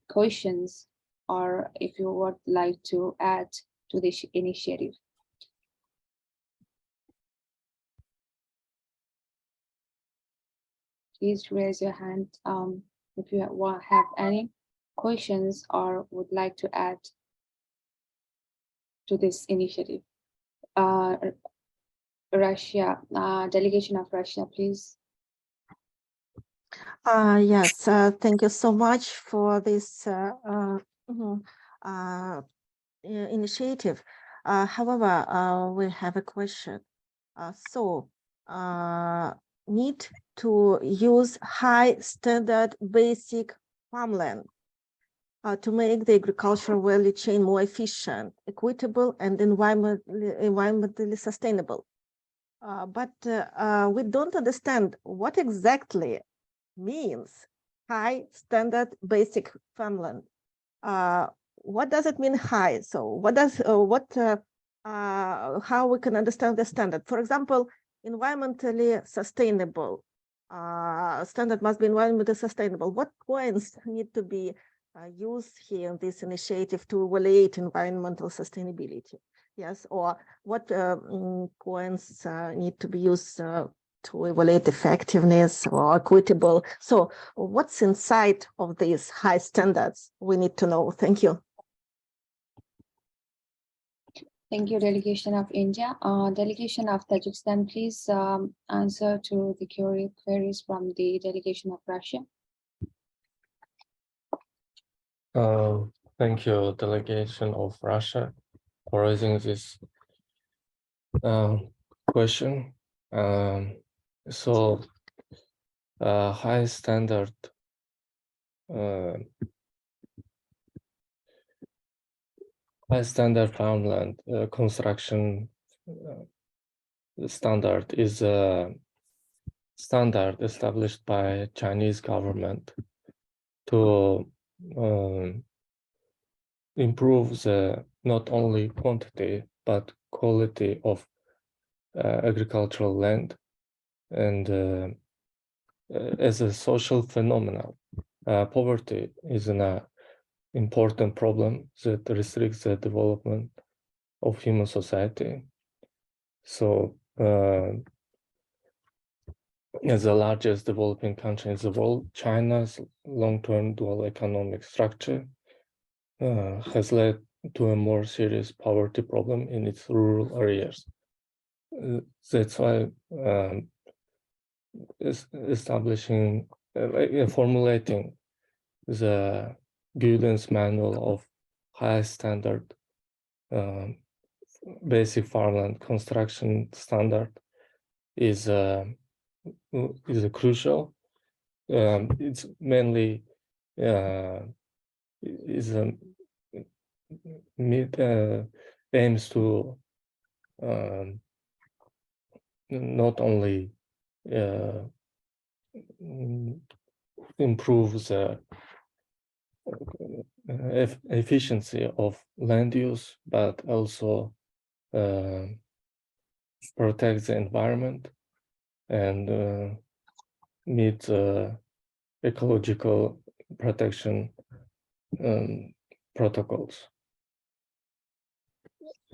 questions, or if you would like to add to this initiative. Please raise your hand if you have any questions or would like to add to this initiative. Russia, delegation of Russia, please. Yes, thank you so much for this initiative. However, we have a question. Need to use high standard basic farmland to make the agricultural value chain more efficient, equitable, and environmentally sustainable. But we don't understand what exactly means high standard basic farmland. What does it mean high? So what does how we can understand the standard? For example, environmentally sustainable. Standard must be environmentally sustainable. What points need to be used here in this initiative to evaluate environmental sustainability? Yes, or what points need to be used to evaluate effectiveness or equitable? So what's inside of these high standards? We need to know. Thank you. Thank you, delegation of India. Delegation of Tajikistan, please answer to the queries from the delegation of Russia. Thank you, delegation of Russia, for raising this question. High standard farmland construction standard is a standard established by Chinese government to improve the not only quantity but quality of agricultural land, and as a social phenomenon, poverty is an important problem that restricts the development of human society. So, as the largest developing country in the world, China's long-term dual economic structure has led to a more serious poverty problem in its rural areas. That's why formulating the guidance manual of high standard basic farmland construction standard is crucial. It's mainly aims to not only improve the efficiency of land use, but also protect the environment and meet ecological protection protocols.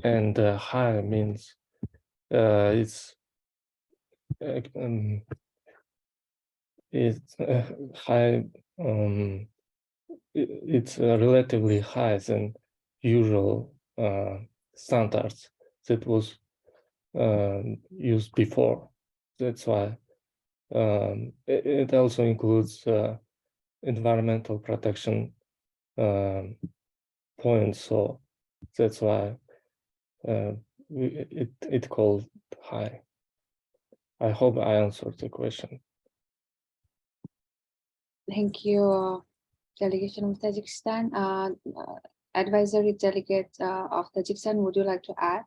And high means it's high. It's relatively higher than usual standards that was used before. That's why it also includes environmental protection points. So that's why it called high. I hope I answered the question. Thank you, delegation of Tajikistan. Advisory delegate of Tajikistan, would you like to add?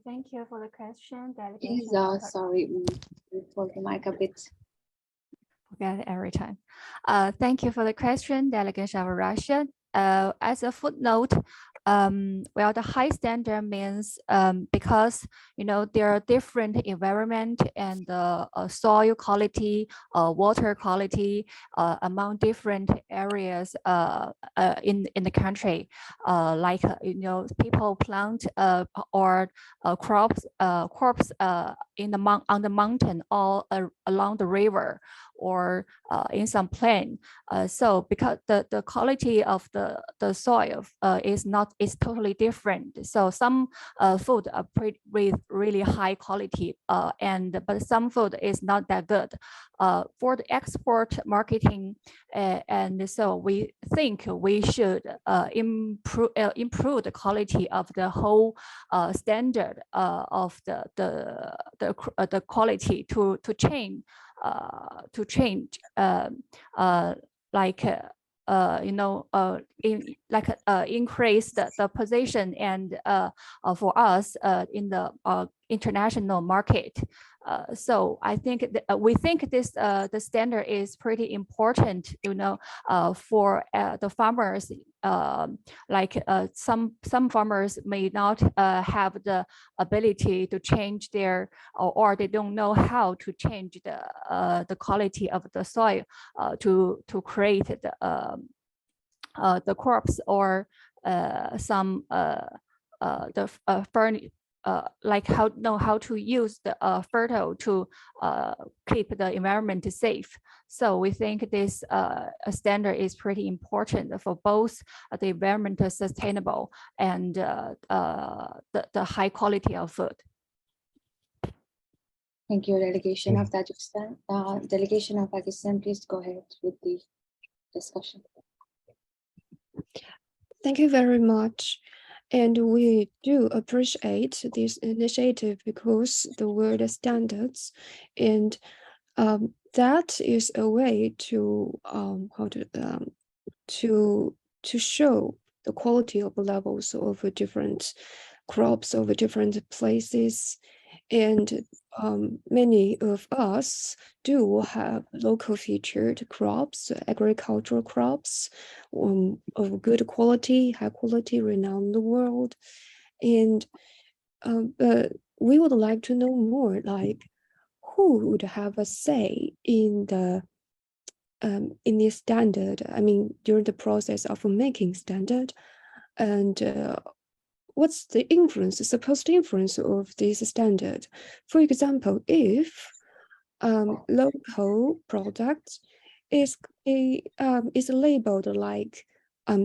Thank you for the question, Please, delegation. sorry, hold the mic a bit. Forget it every time. Thank you for the question, delegation of Russia. As a footnote, well, the high standard means because there are different environment and soil quality, water quality among different areas in the country. Like people plant or crops in on the mountain or along the river or in some plain. So because the quality of the soil is totally different. So some food are with really high quality, but some food is not that good. For the export marketing, and so we think we should improve the quality of the whole standard of the quality to change increase the position and for us in the international market. So I think we think this the standard is pretty important, for the farmers. Some farmers may not have the ability to change their, or they don't know how to change the quality of the soil to create the crops or some how to use the fertile to keep the environment safe. So we think this standard is pretty important for both the environment sustainable and the high quality of food. Thank you, delegation of Tajikistan. Delegation of Pakistan, please go ahead with the discussion. Thank you very much. And we do appreciate this initiative because the word standards, and that is a way to show the quality of levels of different crops over different places. And many of us do have local featured crops, agricultural crops of good quality, high quality, renowned the world. And we would like to know more, like who would have a say in the standard, I mean, during the process of making standard, and what's the influence, the supposed influence of this standard? For example, if local product is labeled like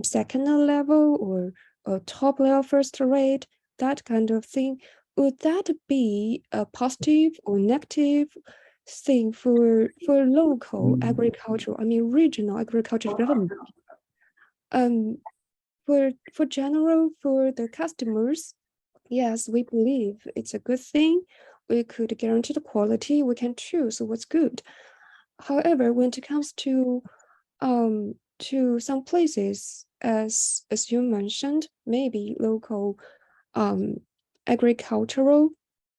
second level or top level first rate, that kind of thing, would that be a positive or negative thing for local agriculture, I mean regional agriculture development? For general, for the customers, yes, we believe it's a good thing. We could guarantee the quality. We can choose what's good. However, when it comes to some places, as you mentioned, maybe local agricultural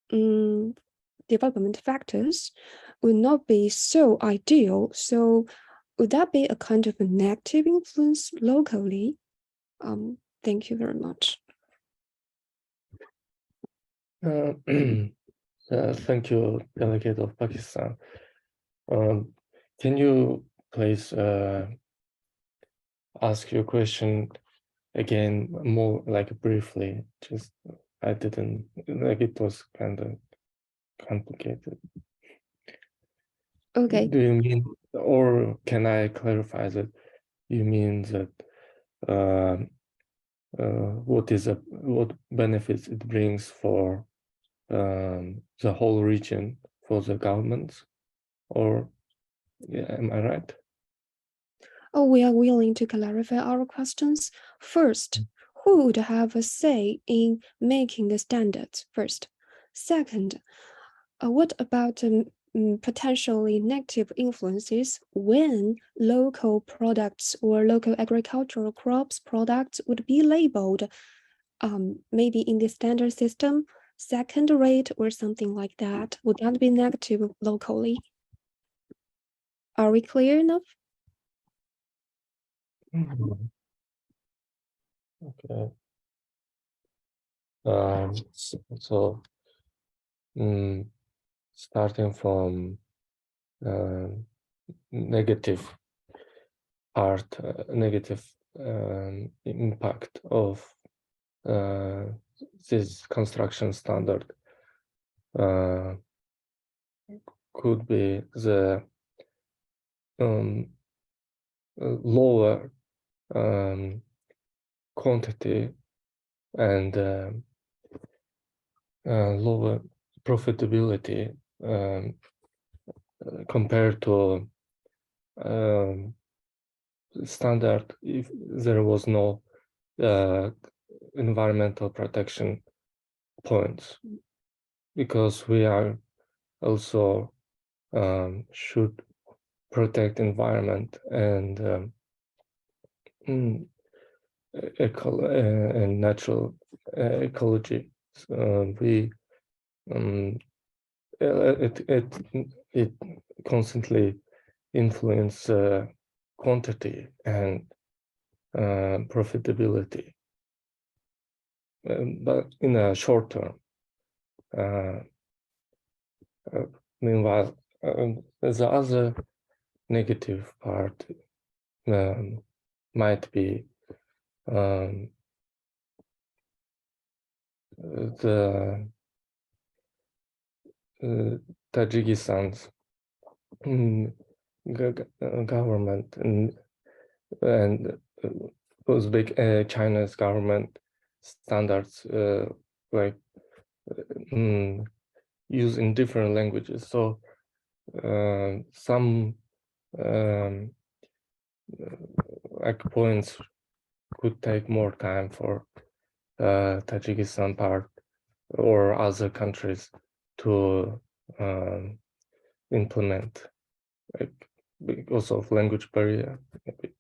development factors would not be so ideal. So would that be a kind of a negative influence locally? Thank you very much. Thank you, Delegate of Pakistan. Can you please ask your question again more like briefly? Just I didn't, like it was kind of complicated. Okay. Do you mean, or can I clarify that you mean that what benefits it brings for the whole region, for the governments, or am I right? Oh, we are willing to clarify our questions. First, who would have a say in making the standards first? Second, what about potentially negative influences when local products or local agricultural crops products would be labeled maybe in the standard system, second rate or something like that? Would that be negative locally? Are we clear enough? Okay. Starting from negative part, negative impact of this construction standard could be the lower quantity and lower profitability compared to standard if there was no environmental protection points, because we are also should protect environment and and natural ecology. It constantly influence quantity and profitability, but in a short term. Meanwhile, the other negative part might be the Tajikistan's government and Uzbek China's government standards like use in different languages. So some like points could take more time for Tajikistan part or other countries to implement, like because of language barrier. Maybe.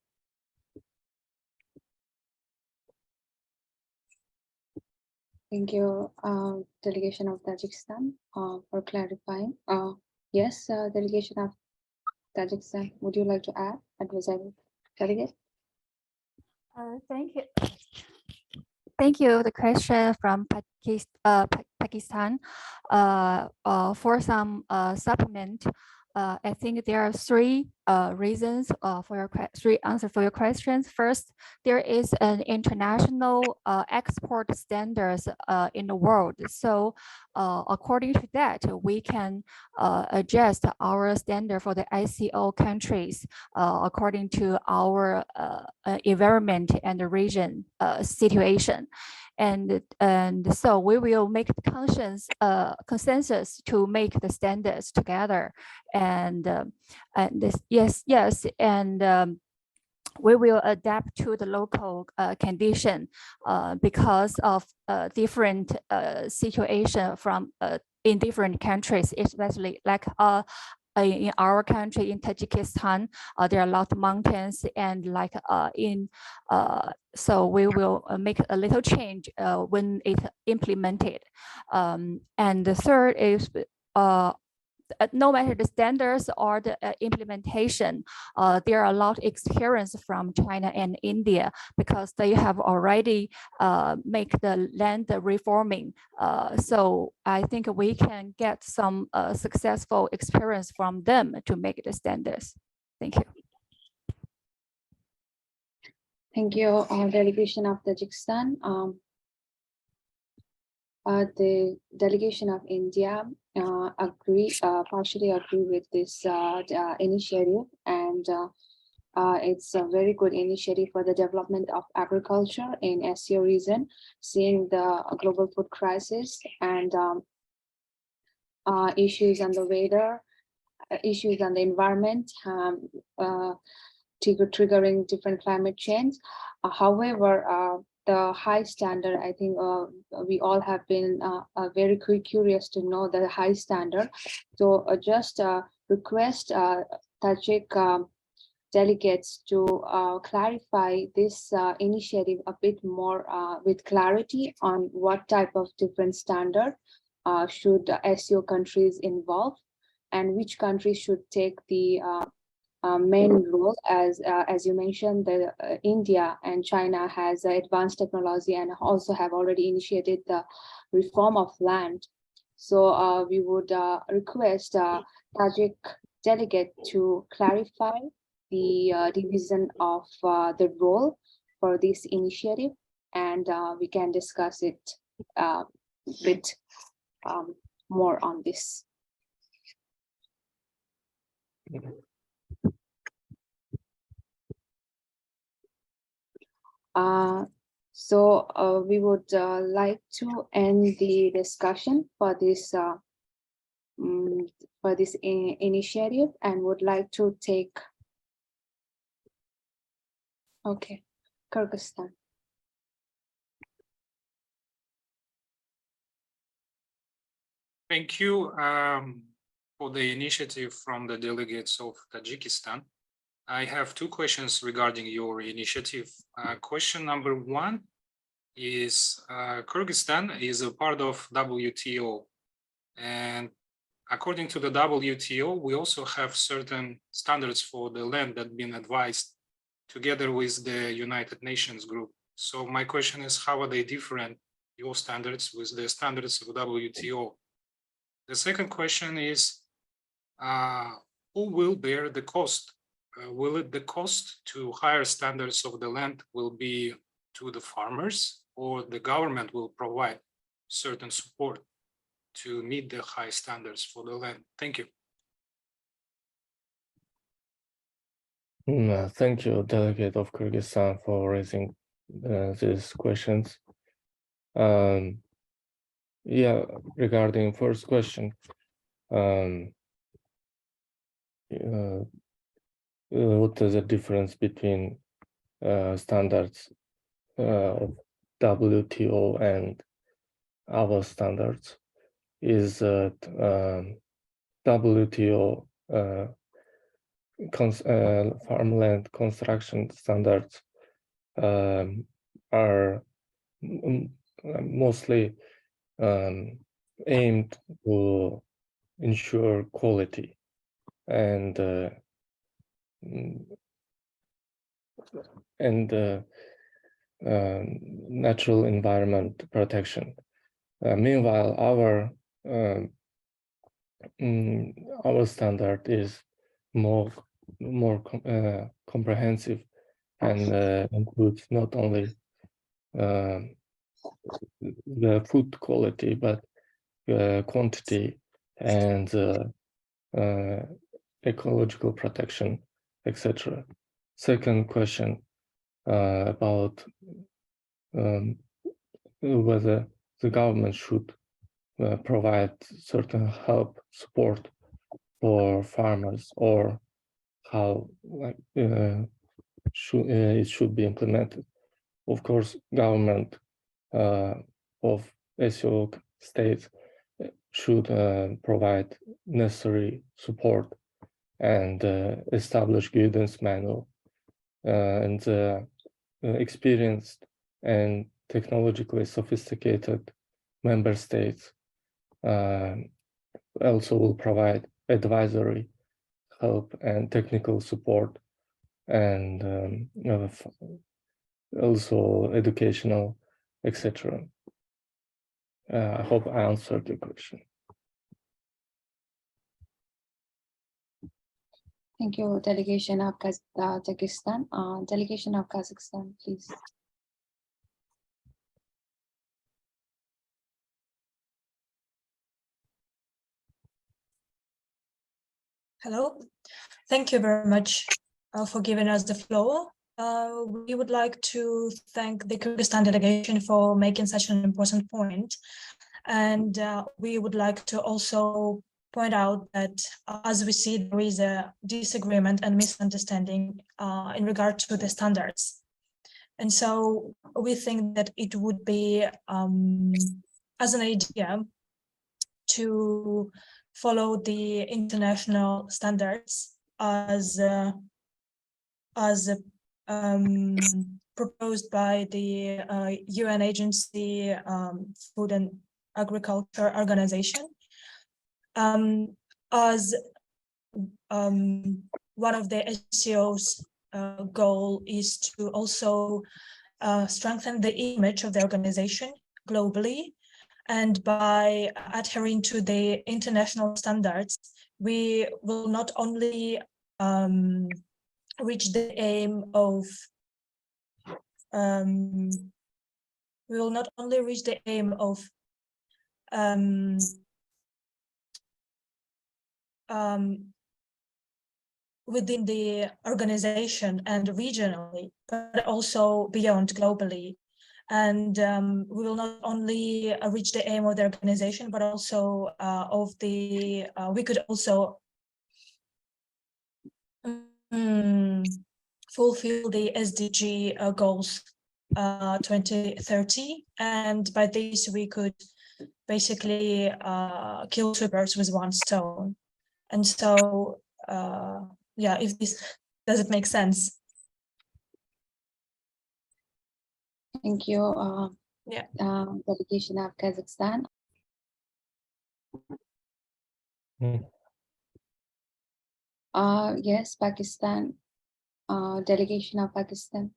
Thank you, delegation of Tajikistan, for clarifying. Yes, delegation of Tajikistan, would you like to add, advisor delegate? Thank you. Thank you. The question from Pakistan. For some supplement, I think there are three reasons for three answers for your questions. First, there is an international export standards in the world. So according to that, we can adjust our standard for the SCO countries according to our environment and the region situation. And so we will make the consensus to make the standards together, and we will adapt to the local condition because of different situation from in different countries, especially like in our country, in Tajikistan, there are a lot of mountains, and like so we will make a little change when it's implemented. And the third is no matter the standards or the implementation, there are a lot of experience from China and India because they have already make the land reforming. So I think we can get some successful experience from them to make the standards. Thank you. Thank you, delegation of Tajikistan. The delegation of India partially agree with this initiative, and it's a very good initiative for the development of agriculture in SCO region, seeing the global food crisis and issues on the weather, issues on the environment, triggering different climate change. However, the high standard, I think we all have been very curious to know the high standard. So just request Tajik delegates to clarify this initiative a bit more with clarity on what type of different standard should SCO countries involve, and which countries should take the main role, as you mentioned, India and China has advanced technology and also have already initiated the reform of land. So we would request Tajik delegate to clarify the division of the role for this initiative, and we can discuss it a bit more on this. So we would like to end the discussion for this initiative, and would like to take, okay, Kyrgyzstan. Thank you for the initiative from the delegates of Tajikistan. I have two questions regarding your initiative. Question number one is Kyrgyzstan is a part of WTO, and according to the WTO, we also have certain standards for the land that have been advised together with the United Nations group. So my question is, how are they different, your standards, with the standards of WTO? The second question is, who will bear the cost? Will it the cost to higher standards of the land will be to the farmers, or the government will provide certain support to meet the high standards for the land? Thank you. Thank you, Delegate of Kyrgyzstan, for raising these questions. Yeah, regarding first question, what is the difference between standards of WTO and our standards? Is that WTO farmland construction standards are mostly aimed to ensure quality and natural environment protection. Meanwhile, our standard is more comprehensive and includes not only the food quality, but quantity and ecological protection, etc. Second question about whether the government should provide certain help, support for farmers, or how it should be implemented. Of course, government of SCO states should provide necessary support and establish guidance manual, and experienced and technologically sophisticated member states also will provide advisory help and technical support, and also educational, etc. I hope I answered your question. Thank you, delegation of Tajikistan. Delegation of Kazakhstan, please. Hello, thank you very much for giving us the floor. We would like to thank the Kyrgyzstan delegation for making such an important point. And we would like to also point out that, as we see, there is a disagreement and misunderstanding in regard to the standards. And so we think that it would be, as an idea, to follow the international standards as proposed by the UN Agency Food and Agriculture Organization, as one of the SCO's goal is to also strengthen the image of the organization globally. And by adhering to the international standards, we will not only reach the aim of within the organization and regionally, but also beyond globally. And we will not only reach the aim of the organization, but also we could also fulfill the SDG goals 2030. And by this, we could basically kill two birds with one stone. And so, yeah, if this, does it make sense? Thank you, Yeah. delegation of Kazakhstan. Yes, Pakistan, delegation of Pakistan.